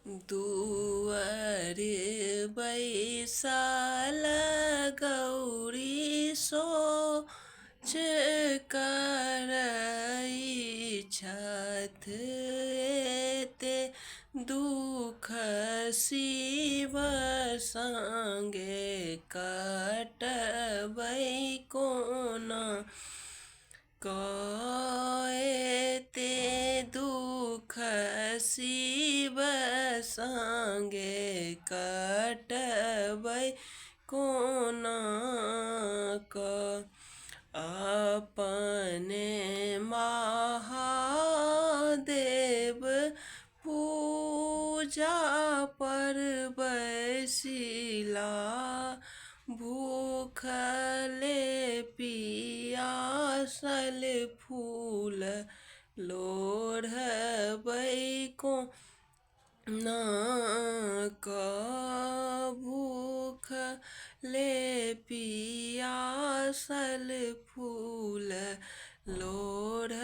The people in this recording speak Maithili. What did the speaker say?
दुआरे बैसल गौरी सोच करई छथ एते दुख शिव संगे कटबै कोना कएते दुख शिव संगे कटबै कोना क अपने महादेव पूजा पर बैसिला भूखले पियासल फूल लोढ़बै कोना भूखले पियासल फूल लोढ़बै